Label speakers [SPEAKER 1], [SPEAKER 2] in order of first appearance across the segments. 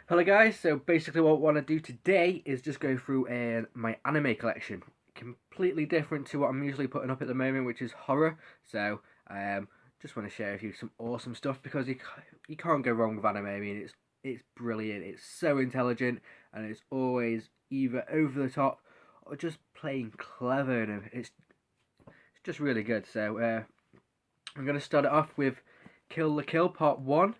[SPEAKER 1] Hello guys, so basically what I want to do today is just go through my anime collection. Completely different to what I'm usually putting up at the moment, which is horror. So just want to share with you some awesome stuff because you can't go wrong with anime. I mean, it's brilliant, it's so intelligent, and it's always either over the top or just plain clever, and it's just really good. So I'm going to start it off with Kill la Kill Part 1.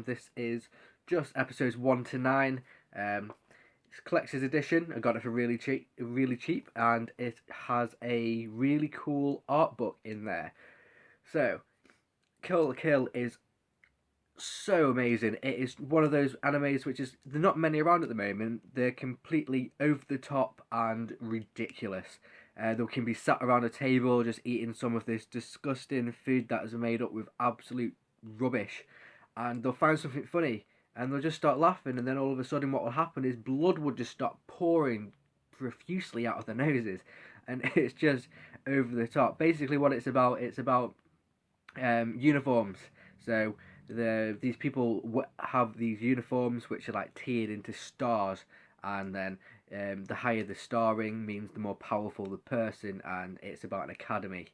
[SPEAKER 1] This is just episodes 1 to 9. It's collector's edition. I got it for really cheap, and it has a really cool art book in there. So, Kill la Kill is so amazing. It is one of those animes which is they're not many around at the moment. They're completely over the top and ridiculous. They can be sat around a table just eating some of this disgusting food that is made up with absolute rubbish, and they'll find something funny and they'll just start laughing, and then all of a sudden what will happen is blood would just start pouring profusely out of their noses, and it's just over the top. Basically, what it's about uniforms. So these people have these uniforms which are like tiered into stars, and then the higher the star ring means the more powerful the person, and it's about an academy.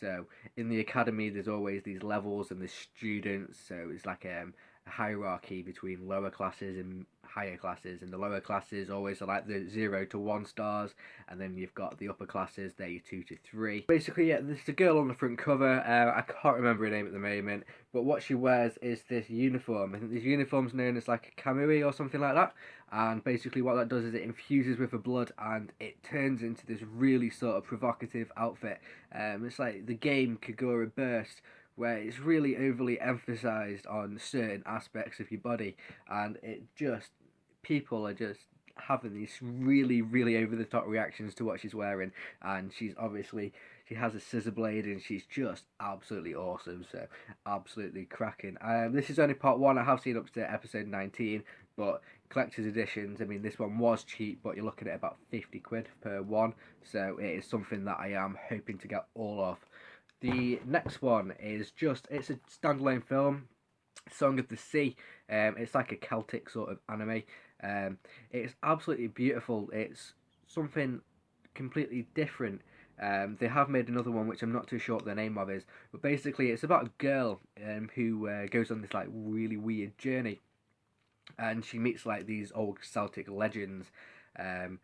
[SPEAKER 1] So in the academy, there's always these levels and the students. So it's like a hierarchy between lower classes and higher classes, and the lower classes always are like the 0 to 1 stars, and then you've got the upper classes, they're your 2 to 3. Basically, yeah, there's a girl on the front cover. I can't remember her name at the moment, but what she wears is this uniform. I think this uniform's known as like a kamui or something like that, and basically what that does is it infuses with the blood and it turns into this really sort of provocative outfit. It's like the game Kagura Burst, where it's really overly emphasized on certain aspects of your body, and people are just having these really over the top reactions to what she's wearing, and she has a scissor blade and she's just absolutely awesome. So absolutely cracking. This is only part 1. I have seen up to episode 19, but collector's editions, I mean, this one was cheap, but you're looking at about 50 quid per one, so it is something that I am hoping to get all of. The next one is it's a standalone film, Song of the Sea. It's like a Celtic sort of anime. It's absolutely beautiful. It's something completely different. They have made another one which I'm not too sure what the name of is, but basically it's about a girl who goes on this like really weird journey, and she meets like these old Celtic legends, and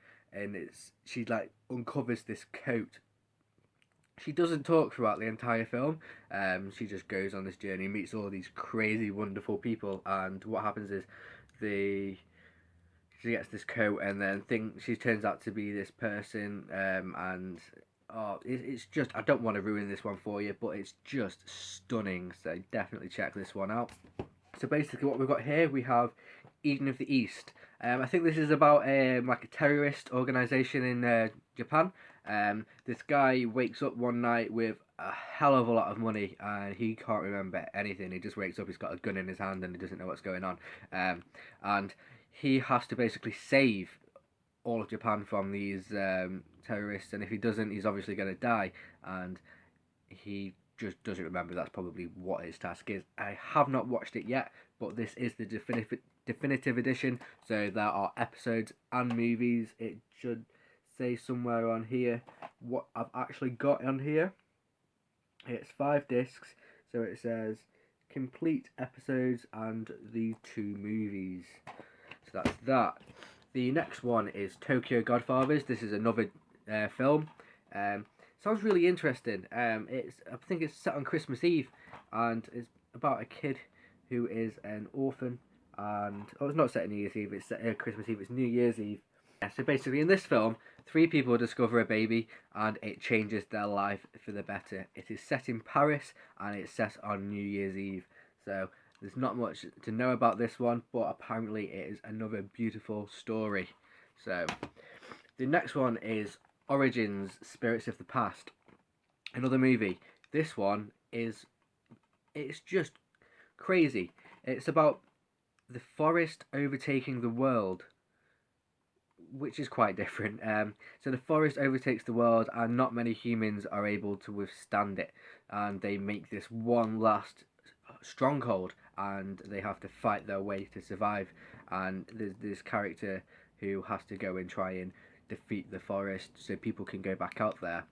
[SPEAKER 1] she like uncovers this coat. She doesn't talk throughout the entire film. She just goes on this journey, meets all these crazy, wonderful people, and what happens is the she gets this coat, and then she turns out to be this person, and it's just, I don't want to ruin this one for you, but it's just stunning. So definitely check this one out. So basically, what we've got here, we have Eden of the East. I think this is about like a terrorist organization in Japan. This guy wakes up one night with a hell of a lot of money, and he can't remember anything. He just wakes up, he's got a gun in his hand, and he doesn't know what's going on. And he has to basically save all of Japan from these terrorists, and if he doesn't, he's obviously going to die. And he just doesn't remember. That's probably what his task is. I have not watched it yet, but this is the definitive edition, so there are episodes and movies. It should say somewhere on here what I've actually got on here. It's 5 discs, so it says complete episodes and the 2 movies. So that's that. The next one is Tokyo Godfathers. This is another film. Sounds really interesting. I think it's set on Christmas Eve, and it's about a kid who is an orphan. And it's not set on New Year's Eve. It's set on Christmas Eve. It's New Year's Eve. Yeah, so basically, in this film, 3 people discover a baby, and it changes their life for the better. It is set in Paris, and it's set on New Year's Eve. So there's not much to know about this one, but apparently it is another beautiful story. So the next one is Origins, Spirits of the Past. Another movie. This one it's just crazy. It's about the forest overtaking the world, which is quite different. So the forest overtakes the world, and not many humans are able to withstand it, and they make this one last stronghold, and they have to fight their way to survive. and there's this character who has to go and try and defeat the forest so people can go back out there.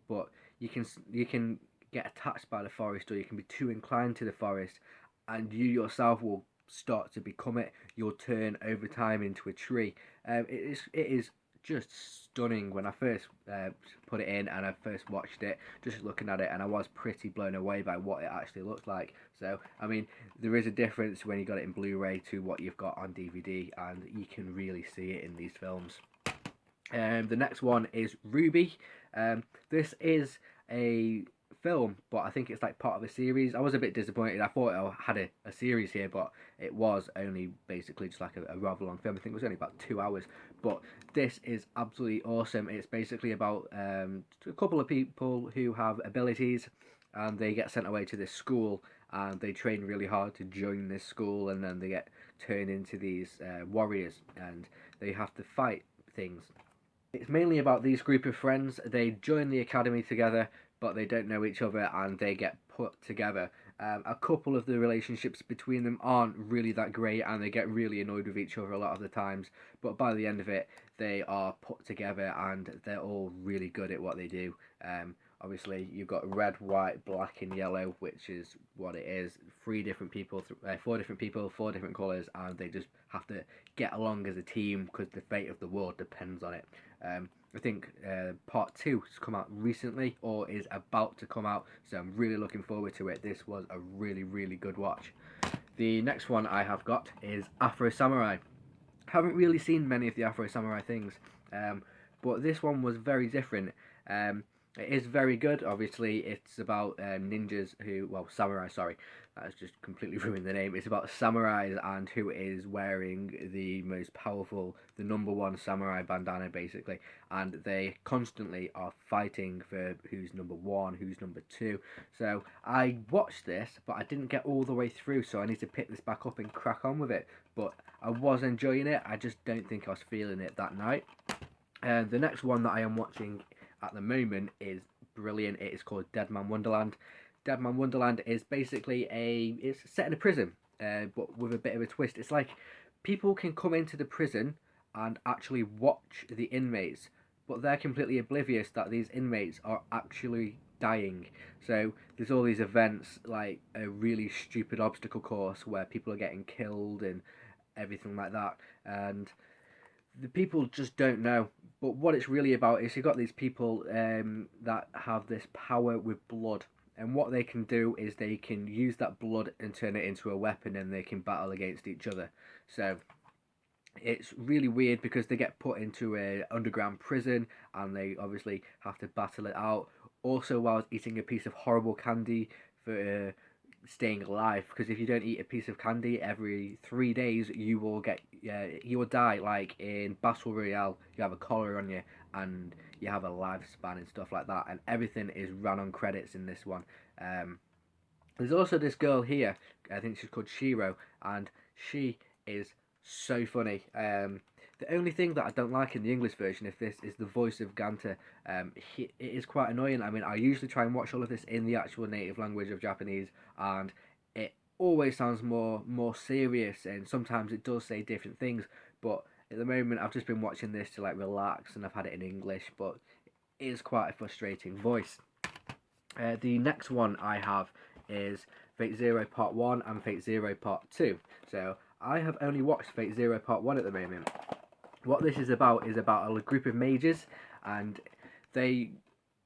[SPEAKER 1] But you can get attached by the forest, or you can be too inclined to the forest, and you yourself will start to become it. You'll turn over time into a tree. It is just stunning. When I first put it in and I first watched it, just looking at it, and I was pretty blown away by what it actually looked like. So I mean, there is a difference when you got it in Blu-ray to what you've got on DVD, and you can really see it in these films. The next one is Ruby. This is a film, but I think it's like part of a series. I was a bit disappointed. I thought I had a series here, but it was only basically just like a rather long film. I think it was only about 2 hours, but this is absolutely awesome. It's basically about a couple of people who have abilities, and they get sent away to this school, and they train really hard to join this school, and then they get turned into these warriors, and they have to fight things. It's mainly about these group of friends. They join the academy together, but they don't know each other, and they get put together. A couple of the relationships between them aren't really that great, and they get really annoyed with each other a lot of the times. But by the end of it, they are put together, and they're all really good at what they do. Obviously, you've got red, white, black, and yellow, which is what it is. 4 different people, 4 different colours, and they just have to get along as a team because the fate of the world depends on it. I think part 2 has come out recently, or is about to come out, so I'm really looking forward to it. This was a really, really good watch. The next one I have got is Afro Samurai. Haven't really seen many of the Afro Samurai things, but this one was very different. It is very good. Obviously, it's about ninjas samurai, sorry. That's just completely ruined the name. It's about samurais and who is wearing the most powerful, the #1 samurai bandana, basically. And they constantly are fighting for who's #1, who's #2. So I watched this, but I didn't get all the way through, so I need to pick this back up and crack on with it. But I was enjoying it. I just don't think I was feeling it that night. And the next one that I am watching at the moment is brilliant. It is called Deadman Wonderland. Deadman Wonderland is basically it's set in a prison, but with a bit of a twist. It's like people can come into the prison and actually watch the inmates, but they're completely oblivious that these inmates are actually dying. So there's all these events like a really stupid obstacle course where people are getting killed and everything like that, and the people just don't know. But what it's really about is you've got these people that have this power with blood, and what they can do is they can use that blood and turn it into a weapon, and they can battle against each other. So it's really weird because they get put into a underground prison, and they obviously have to battle it out. Also, while eating a piece of horrible candy for staying alive, because if you don't eat a piece of candy every 3 days, you will die. Like in Battle Royale, you have a collar on you, and you have a lifespan and stuff like that, and everything is run on credits in this one. There's also this girl here, I think she's called Shiro, and she is so funny. The only thing that I don't like in the English version of this is the voice of Ganta. It is quite annoying. I mean, I usually try and watch all of this in the actual native language of Japanese, and it always sounds more serious, and sometimes it does say different things. But at the moment, I've just been watching this to like relax, and I've had it in English, but it is quite a frustrating voice. The next one I have is Fate Zero Part 1 and Fate Zero Part 2. So I have only watched Fate Zero Part 1 at the moment. What this is about a group of mages, and they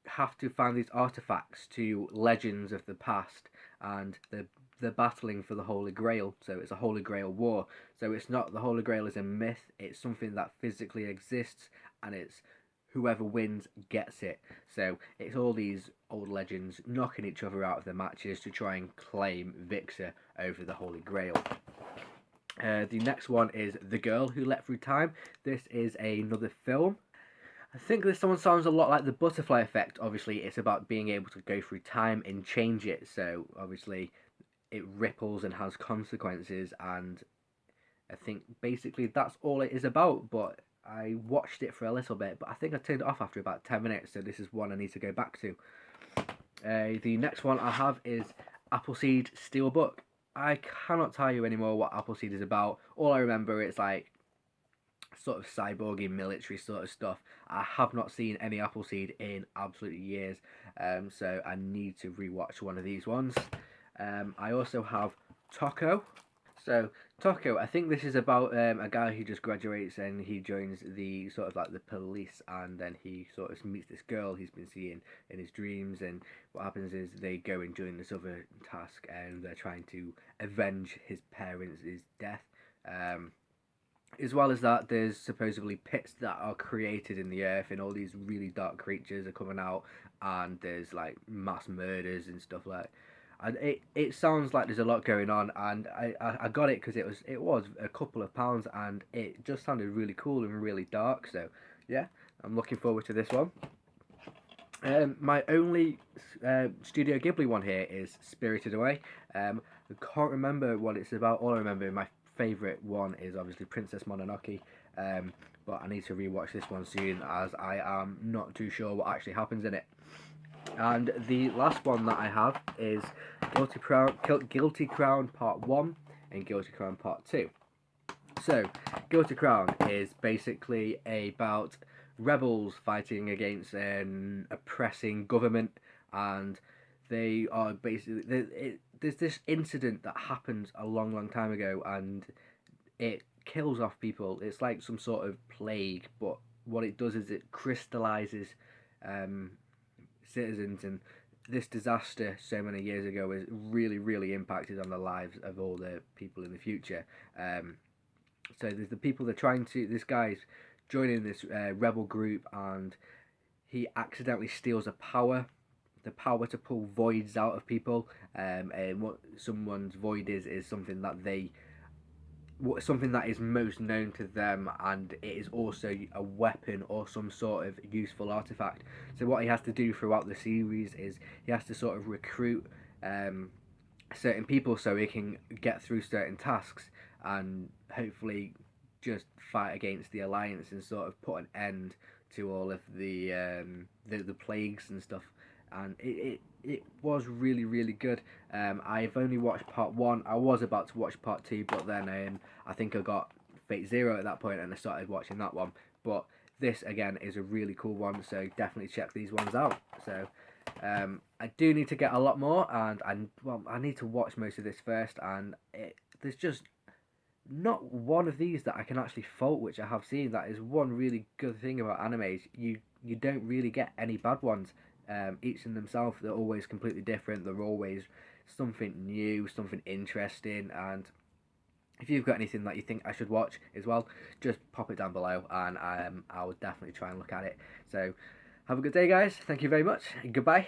[SPEAKER 1] have to find these artifacts to legends of the past, and they're battling for the Holy Grail. So it's a Holy Grail war. So it's not the Holy Grail is a myth, it's something that physically exists, and it's whoever wins gets it. So it's all these old legends knocking each other out of their matches to try and claim victor over the Holy Grail. The next one is The Girl Who Leapt Through Time. This is another film. I think this one sounds a lot like The Butterfly Effect. Obviously, it's about being able to go through time and change it. So, obviously, it ripples and has consequences. And I think basically that's all it is about. But I watched it for a little bit, but I think I turned it off after about 10 minutes. So, this is one I need to go back to. The next one I have is Appleseed Steelbook. I cannot tell you anymore what Appleseed is about. All I remember it's like sort of cyborgy military sort of stuff. I have not seen any Appleseed in absolutely years, so I need to rewatch one of these ones. I also have Taco. So Taco, I think this is about a guy who just graduates and he joins the sort of like the police, and then he sort of meets this girl he's been seeing in his dreams, and what happens is they go and join this other task, and they're trying to avenge his parents' death. As well as that, there's supposedly pits that are created in the earth, and all these really dark creatures are coming out, and there's like mass murders and stuff like. And it sounds like there's a lot going on, and I got it because it was a couple of pounds, and it just sounded really cool and really dark. So yeah, I'm looking forward to this one. My only Studio Ghibli one here is Spirited Away. I can't remember what it's about. All I remember, my favourite one is obviously Princess Mononoke. But I need to rewatch this one soon, as I am not too sure what actually happens in it. And the last one that I have is Guilty Crown Part 1 and Guilty Crown Part 2. So, Guilty Crown is basically about rebels fighting against an oppressing government, and they are basically there's this incident that happens a long, long time ago, and it kills off people. It's like some sort of plague, but what it does is it crystallizes citizens, and this disaster so many years ago has really, really impacted on the lives of all the people in the future. So there's the people they're trying to. This guy's joining this rebel group, and he accidentally steals the power to pull voids out of people. And what someone's void is something that something that is most known to them, and it is also a weapon or some sort of useful artifact. So what he has to do throughout the series is he has to sort of recruit certain people so he can get through certain tasks, and hopefully just fight against the Alliance and sort of put an end to all of the plagues and stuff. And it was really, really good. I've only watched part 1. I was about to watch part 2, but then I think I got Fate Zero at that point, and I started watching that one. But this again is a really cool one, so definitely check these ones out. So I do need to get a lot more, and I need to watch most of this first, and there's just not one of these that I can actually fault, which I have seen. That is one really good thing about animes. You don't really get any bad ones. Each in themselves, they're always completely different. They're always something new, something interesting. And if you've got anything that you think I should watch as well, just pop it down below, and I will definitely try and look at it. So have a good day, guys. Thank you very much. Goodbye.